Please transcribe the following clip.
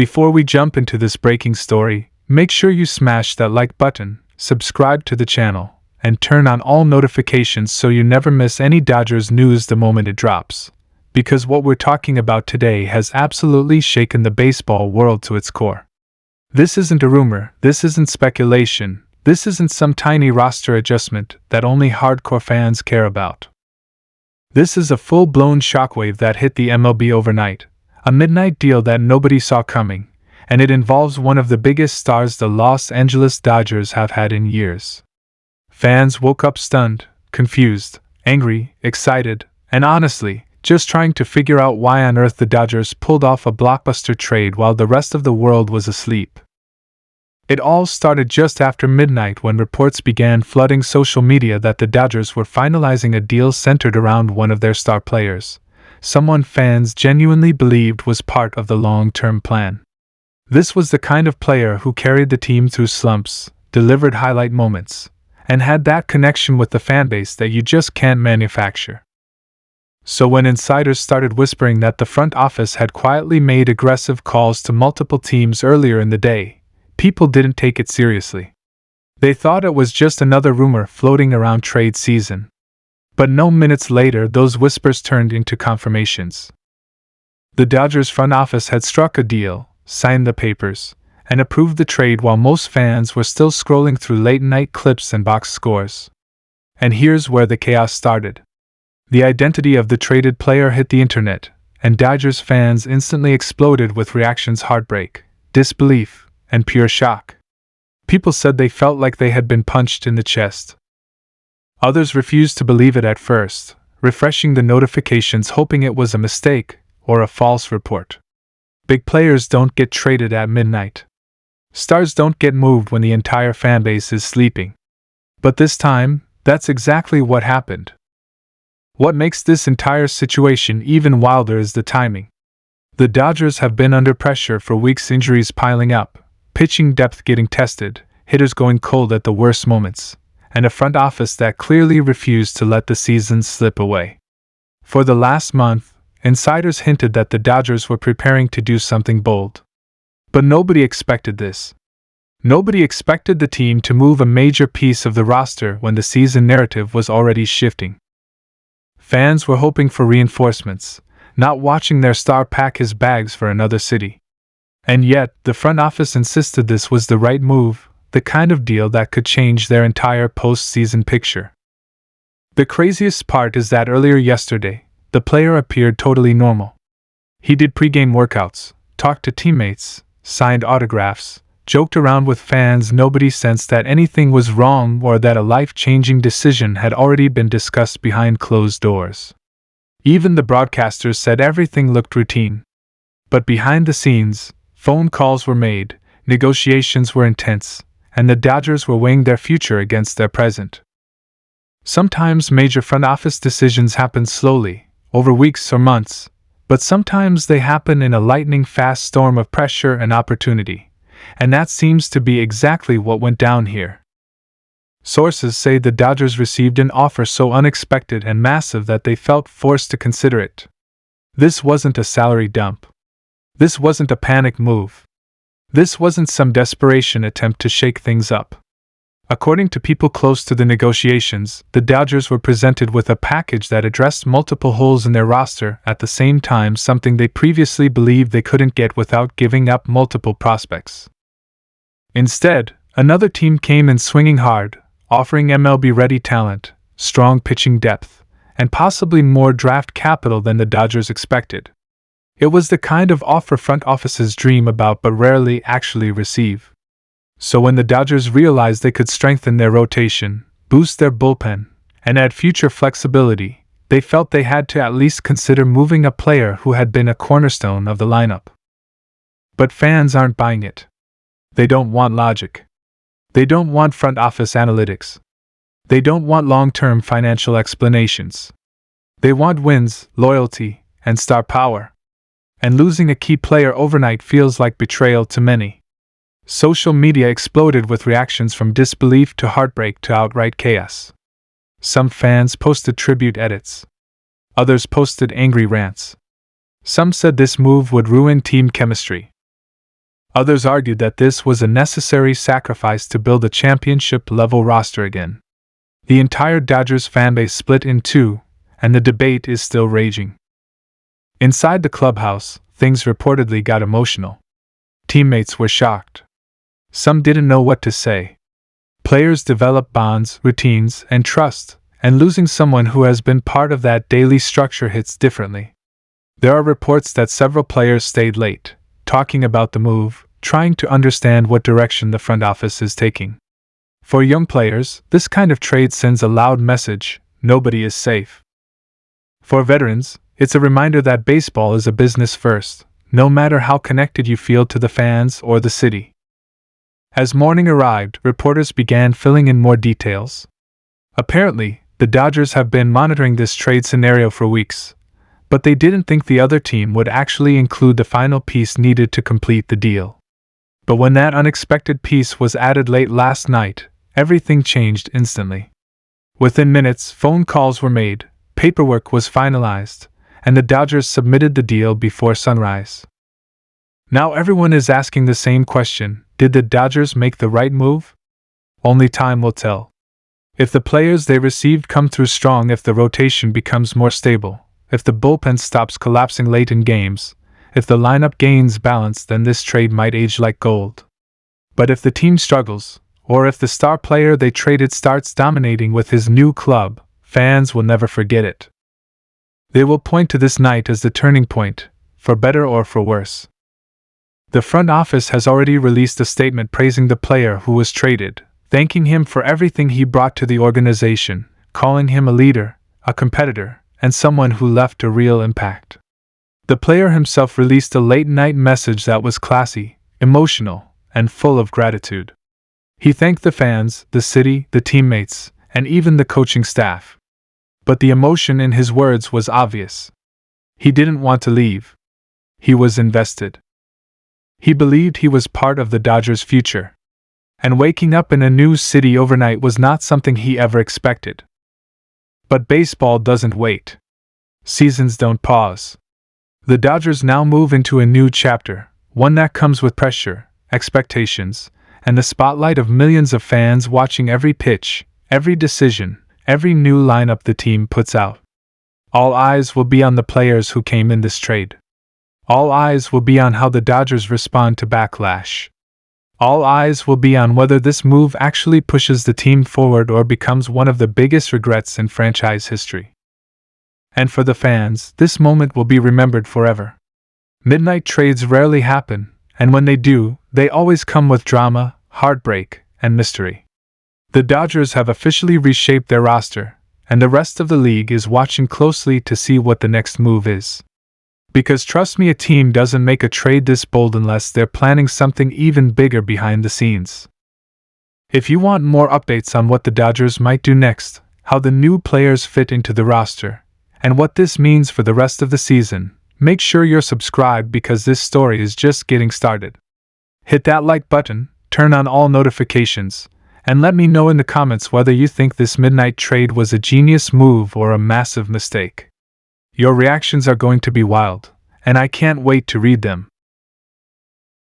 Before we jump into this breaking story, make sure you smash that like button, subscribe to the channel, and turn on all notifications so you never miss any Dodgers news the moment it drops. Because what we're talking about today has absolutely shaken the baseball world to its core. This isn't a rumor, this isn't speculation, this isn't some tiny roster adjustment that only hardcore fans care about. This is a full-blown shockwave that hit the MLB overnight, a midnight deal that nobody saw coming, and it involves one of the biggest stars the Los Angeles Dodgers have had in years. Fans woke up stunned, confused, angry, excited, and honestly, just trying to figure out why on earth the Dodgers pulled off a blockbuster trade while the rest of the world was asleep. It all started just after midnight when reports began flooding social media that the Dodgers were finalizing a deal centered around one of their star players, someone fans genuinely believed was part of the long-term plan. This was the kind of player who carried the team through slumps, delivered highlight moments, and had that connection with the fanbase that you just can't manufacture. So when insiders started whispering that the front office had quietly made aggressive calls to multiple teams earlier in the day, people didn't take it seriously. They thought it was just another rumor floating around trade season. But no minutes later, those whispers turned into confirmations. The Dodgers front office had struck a deal, signed the papers, and approved the trade while most fans were still scrolling through late-night clips and box scores. And here's where the chaos started. The identity of the traded player hit the internet, and Dodgers fans instantly exploded with reactions: heartbreak, disbelief, and pure shock. People said they felt like they had been punched in the chest. Others refused to believe it at first, refreshing the notifications hoping it was a mistake or a false report. Big players don't get traded at midnight. Stars don't get moved when the entire fanbase is sleeping. But this time, that's exactly what happened. What makes this entire situation even wilder is the timing. The Dodgers have been under pressure for weeks, injuries piling up, pitching depth getting tested, hitters going cold at the worst moments, and a front office that clearly refused to let the season slip away. For the last month, insiders hinted that the Dodgers were preparing to do something bold. But nobody expected this. Nobody expected the team to move a major piece of the roster when the season narrative was already shifting. Fans were hoping for reinforcements, not watching their star pack his bags for another city. And yet, the front office insisted this was the right move, the kind of deal that could change their entire postseason picture. The craziest part is that earlier yesterday, the player appeared totally normal. He did pregame workouts, talked to teammates, signed autographs, joked around with fans. Nobody sensed that anything was wrong or that a life-changing decision had already been discussed behind closed doors. Even the broadcasters said everything looked routine. But behind the scenes, phone calls were made, negotiations were intense, and the Dodgers were weighing their future against their present. Sometimes major front office decisions happen slowly, over weeks or months, but sometimes they happen in a lightning-fast storm of pressure and opportunity. And that seems to be exactly what went down here. Sources say the Dodgers received an offer so unexpected and massive that they felt forced to consider it. This wasn't a salary dump. This wasn't a panic move. This wasn't some desperation attempt to shake things up. According to people close to the negotiations, the Dodgers were presented with a package that addressed multiple holes in their roster at the same time, something they previously believed they couldn't get without giving up multiple prospects. Instead, another team came in swinging hard, offering MLB-ready talent, strong pitching depth, and possibly more draft capital than the Dodgers expected. It was the kind of offer front offices dream about but rarely actually receive. So when the Dodgers realized they could strengthen their rotation, boost their bullpen, and add future flexibility, they felt they had to at least consider moving a player who had been a cornerstone of the lineup. But fans aren't buying it. They don't want logic. They don't want front office analytics. They don't want long-term financial explanations. They want wins, loyalty, and star power. And losing a key player overnight feels like betrayal to many. Social media exploded with reactions from disbelief to heartbreak to outright chaos. Some fans posted tribute edits. Others posted angry rants. Some said this move would ruin team chemistry. Others argued that this was a necessary sacrifice to build a championship-level roster again. The entire Dodgers fanbase split in two, and the debate is still raging. Inside the clubhouse, things reportedly got emotional. Teammates were shocked. Some didn't know what to say. Players develop bonds, routines, and trust, and losing someone who has been part of that daily structure hits differently. There are reports that several players stayed late, talking about the move, trying to understand what direction the front office is taking. For young players, this kind of trade sends a loud message: nobody is safe. For veterans, it's a reminder that baseball is a business first, no matter how connected you feel to the fans or the city. As morning arrived, reporters began filling in more details. Apparently, the Dodgers have been monitoring this trade scenario for weeks, but they didn't think the other team would actually include the final piece needed to complete the deal. But when that unexpected piece was added late last night, everything changed instantly. Within minutes, phone calls were made, paperwork was finalized, and the Dodgers submitted the deal before sunrise. Now everyone is asking the same question: did the Dodgers make the right move? Only time will tell. If the players they received come through strong, if the rotation becomes more stable, if the bullpen stops collapsing late in games, if the lineup gains balance, then this trade might age like gold. But if the team struggles, or if the star player they traded starts dominating with his new club, fans will never forget it. They will point to this night as the turning point, for better or for worse. The front office has already released a statement praising the player who was traded, thanking him for everything he brought to the organization, calling him a leader, a competitor, and someone who left a real impact. The player himself released a late-night message that was classy, emotional, and full of gratitude. He thanked the fans, the city, the teammates, and even the coaching staff. But the emotion in his words was obvious. He didn't want to leave. He was invested. He believed he was part of the Dodgers' future. And waking up in a new city overnight was not something he ever expected. But baseball doesn't wait. Seasons don't pause. The Dodgers now move into a new chapter, one that comes with pressure, expectations, and the spotlight of millions of fans watching every pitch, every decision, every new lineup the team puts out. All eyes will be on the players who came in this trade. All eyes will be on how the Dodgers respond to backlash. All eyes will be on whether this move actually pushes the team forward or becomes one of the biggest regrets in franchise history. And for the fans, this moment will be remembered forever. Midnight trades rarely happen, and when they do, they always come with drama, heartbreak, and mystery. The Dodgers have officially reshaped their roster, and the rest of the league is watching closely to see what the next move is. Because trust me, a team doesn't make a trade this bold unless they're planning something even bigger behind the scenes. If you want more updates on what the Dodgers might do next, how the new players fit into the roster, and what this means for the rest of the season, make sure you're subscribed because this story is just getting started. Hit that like button, turn on all notifications, and let me know in the comments whether you think this midnight trade was a genius move or a massive mistake. Your reactions are going to be wild, and I can't wait to read them.